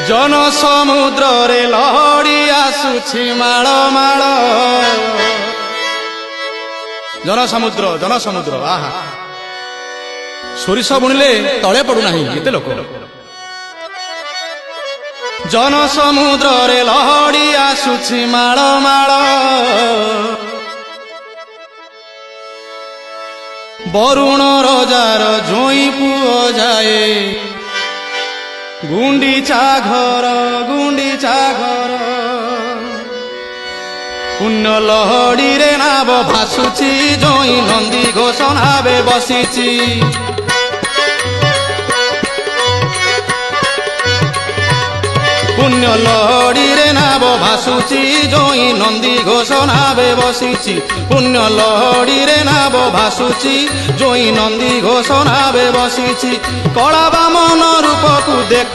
जन समुद्र रे लहड़ी आसुछि माळ माळ जन समुद्र आहा सोरिष बुणिले तले पड़ुना केते लोक जन समुद्र रे लहड़ी आसुछि माळ माळ बरुण रजार जोई पुओ जाए गुंडीचा घर पुण्य लहड़ी रे नाव भासुची जोई नंदी घोष नावे बसीची पुण्य लहड़ी रे नाव भासुची जोई नंदी घोष नावे बसीची पुण्य लहड़ी रे नाव भासुची जोई नंदी घोष नावे बसीची कला बामन रूप को देख